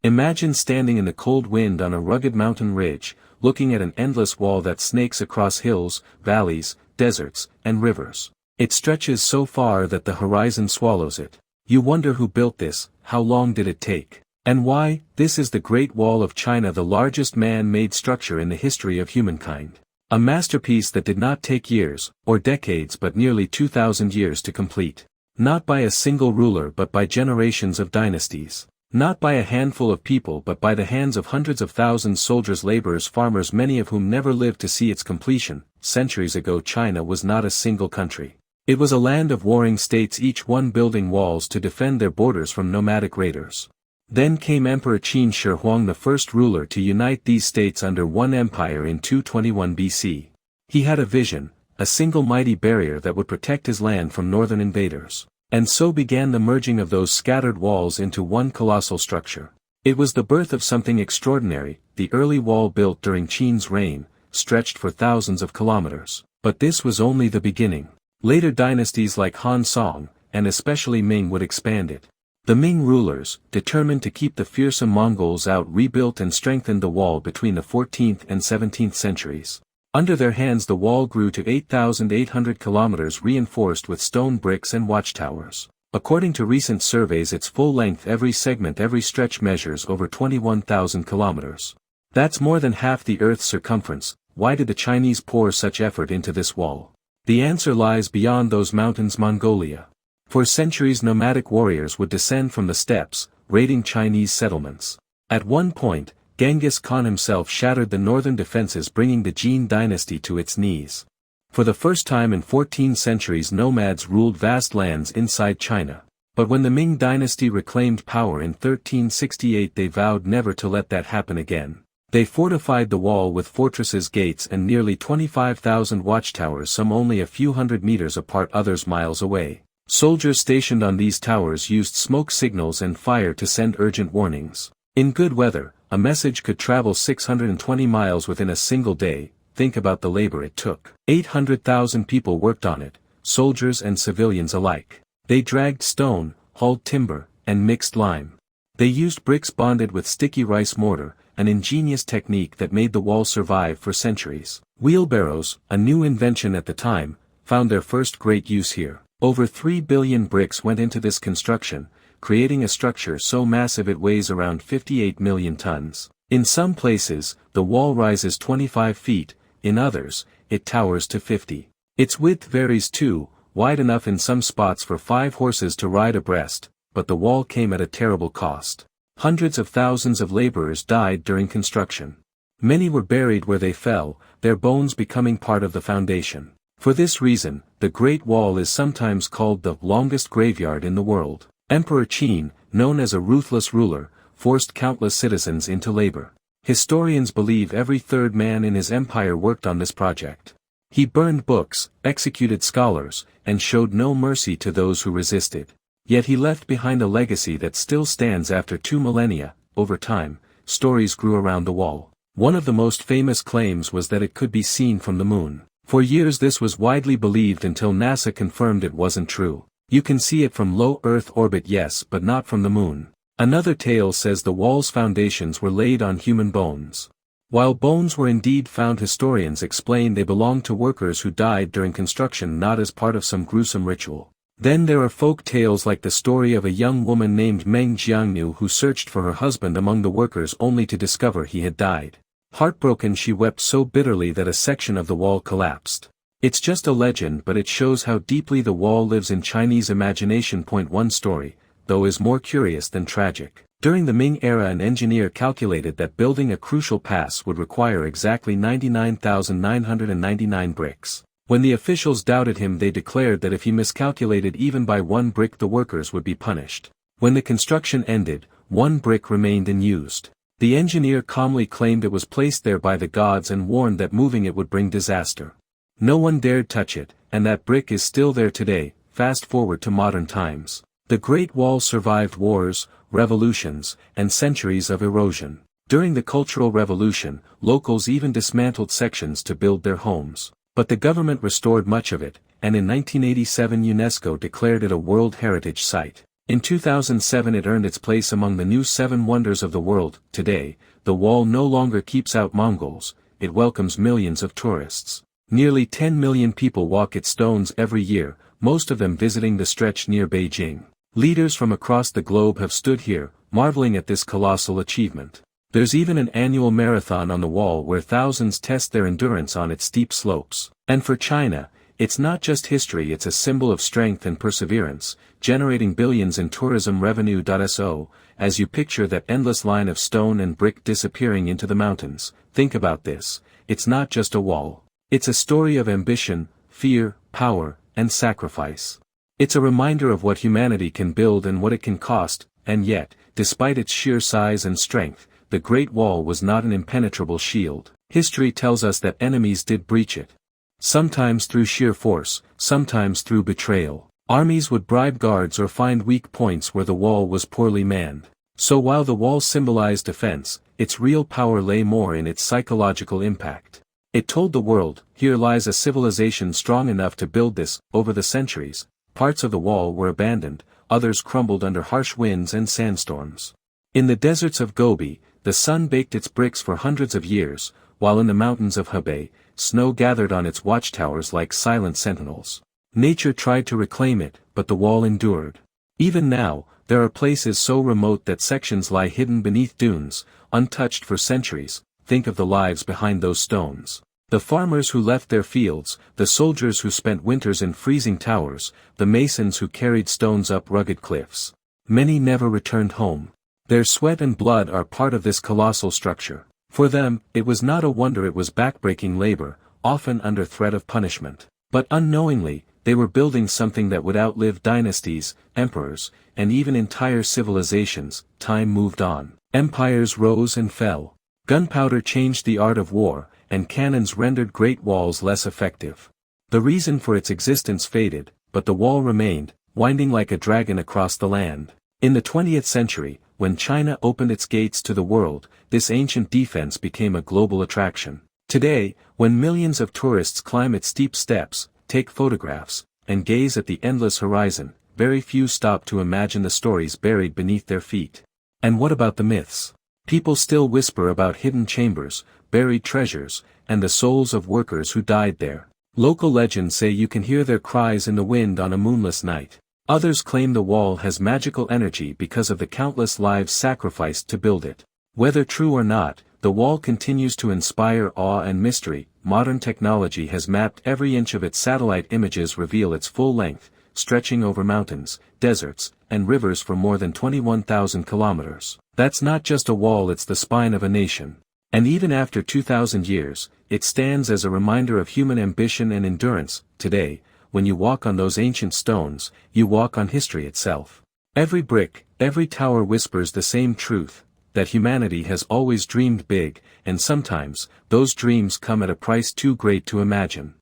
Imagine standing in the cold wind on a rugged mountain ridge, looking at an endless wall that snakes across hills, valleys, deserts, and rivers. It stretches so far that the horizon swallows it. You wonder who built this, how long did it take, and why. This is the Great Wall of China, the largest man-made structure in the history of humankind. A masterpiece that did not take years, or decades but nearly 2,000 years to complete. Not by a single ruler but by generations of dynasties. Not by a handful of people but by the hands of hundreds of thousands, soldiers, laborers, farmers, many of whom never lived to see its completion. Centuries ago China was not a single country. It was a land of warring states, each one building walls to defend their borders from nomadic raiders. Then came Emperor Qin Shi Huang, the first ruler to unite these states under one empire in 221 BC. He had a vision, a single mighty barrier that would protect his land from northern invaders. And so began the merging of those scattered walls into one colossal structure. It was the birth of something extraordinary. The early wall built during Qin's reign stretched for thousands of kilometers. But this was only the beginning. Later dynasties like Han Song, and especially Ming, would expand it. The Ming rulers, determined to keep the fearsome Mongols out, rebuilt and strengthened the wall between the 14th and 17th centuries. Under their hands the wall grew to 8,800 kilometers, reinforced with stone bricks and watchtowers. According to recent surveys, its full length, every segment, every stretch, measures over 21,000 kilometers. That's more than half the Earth's circumference. Why did the Chinese pour such effort into this wall? The answer lies beyond those mountains, Mongolia. For centuries nomadic warriors would descend from the steppes, raiding Chinese settlements. At one point, Genghis Khan himself shattered the northern defenses, bringing the Jin dynasty to its knees. For the first time in 14 centuries nomads ruled vast lands inside China. But when the Ming dynasty reclaimed power in 1368, they vowed never to let that happen again. They fortified the wall with fortresses, gates, and nearly 25,000 watchtowers, some only a few hundred meters apart, others miles away. Soldiers stationed on these towers used smoke signals and fire to send urgent warnings. In good weather, a message could travel 620 miles within a single day. Think about the labor it took. 800,000 people worked on it, soldiers and civilians alike. They dragged stone, hauled timber, and mixed lime. They used bricks bonded with sticky rice mortar, an ingenious technique that made the wall survive for centuries. Wheelbarrows, a new invention at the time, found their first great use here. Over 3 billion bricks went into this construction, creating a structure so massive it weighs around 58 million tons. In some places, the wall rises 25 feet, in others, it towers to 50. Its width varies too, wide enough in some spots for 5 horses to ride abreast, but the wall came at a terrible cost. Hundreds of thousands of laborers died during construction. Many were buried where they fell, their bones becoming part of the foundation. For this reason, the Great Wall is sometimes called the longest graveyard in the world. Emperor Qin, known as a ruthless ruler, forced countless citizens into labor. Historians believe every third man in his empire worked on this project. He burned books, executed scholars, and showed no mercy to those who resisted. Yet he left behind a legacy that still stands after 2 millennia. Over time, stories grew around the wall. One of the most famous claims was that it could be seen from the moon. For years this was widely believed until NASA confirmed it wasn't true. You can see it from low Earth orbit, yes, but not from the moon. Another tale says the wall's foundations were laid on human bones. While bones were indeed found, historians explain they belonged to workers who died during construction, not as part of some gruesome ritual. Then there are folk tales like the story of a young woman named Meng Jiangnu who searched for her husband among the workers only to discover he had died. Heartbroken, she wept so bitterly that a section of the wall collapsed. It's just a legend, but it shows how deeply the wall lives in Chinese imagination. One story, though, is more curious than tragic. During the Ming era, an engineer calculated that building a crucial pass would require exactly 99,999 bricks. When the officials doubted him, they declared that if he miscalculated even by 1 brick, the workers would be punished. When the construction ended, 1 brick remained unused. The engineer calmly claimed it was placed there by the gods and warned that moving it would bring disaster. No one dared touch it, and that brick is still there today. Fast forward to modern times. The Great Wall survived wars, revolutions, and centuries of erosion. During the Cultural Revolution, locals even dismantled sections to build their homes. But the government restored much of it, and in 1987 UNESCO declared it a World Heritage Site. In 2007 it earned its place among the new 7 wonders of the world. Today, the wall no longer keeps out Mongols, it welcomes millions of tourists. Nearly 10 million people walk its stones every year, most of them visiting the stretch near Beijing. Leaders from across the globe have stood here, marveling at this colossal achievement. There's even an annual marathon on the wall where thousands test their endurance on its steep slopes. And for China, it's not just history, it's a symbol of strength and perseverance, generating billions in tourism revenue. So, as you picture that endless line of stone and brick disappearing into the mountains, think about this: it's not just a wall. It's a story of ambition, fear, power, and sacrifice. It's a reminder of what humanity can build and what it can cost, and yet, despite its sheer size and strength, the Great Wall was not an impenetrable shield. History tells us that enemies did breach it. Sometimes through sheer force, sometimes through betrayal. Armies would bribe guards or find weak points where the wall was poorly manned. So while the wall symbolized defense, its real power lay more in its psychological impact. It told the world, here lies a civilization strong enough to build this. Over the centuries, parts of the wall were abandoned, others crumbled under harsh winds and sandstorms. In the deserts of Gobi, the sun baked its bricks for hundreds of years, while in the mountains of Hebei, snow gathered on its watchtowers like silent sentinels. Nature tried to reclaim it, but the wall endured. Even now, there are places so remote that sections lie hidden beneath dunes, untouched for centuries. Think of the lives behind those stones. The farmers who left their fields, the soldiers who spent winters in freezing towers, the masons who carried stones up rugged cliffs. Many never returned home. Their sweat and blood are part of this colossal structure. For them, it was not a wonder it was backbreaking labor, often under threat of punishment. But unknowingly, they were building something that would outlive dynasties, emperors, and even entire civilizations. Time moved on. Empires rose and fell. Gunpowder changed the art of war, and cannons rendered great walls less effective. The reason for its existence faded, but the wall remained, winding like a dragon across the land. In the 20th century, when China opened its gates to the world, this ancient defense became a global attraction. Today, when millions of tourists climb its steep steps, take photographs, and gaze at the endless horizon, very few stop to imagine the stories buried beneath their feet. And what about the myths? People still whisper about hidden chambers, buried treasures, and the souls of workers who died there. Local legends say you can hear their cries in the wind on a moonless night. Others claim the wall has magical energy because of the countless lives sacrificed to build it. Whether true or not, the wall continues to inspire awe and mystery. Modern technology has mapped every inch of its. Satellite images reveal its full length, stretching over mountains, deserts, and rivers for more than 21,000 kilometers. That's not just a wall, it's the spine of a nation. And even after 2,000 years, it stands as a reminder of human ambition and endurance. Today, when you walk on those ancient stones, you walk on history itself. Every brick, every tower whispers the same truth, that humanity has always dreamed big, and sometimes, those dreams come at a price too great to imagine.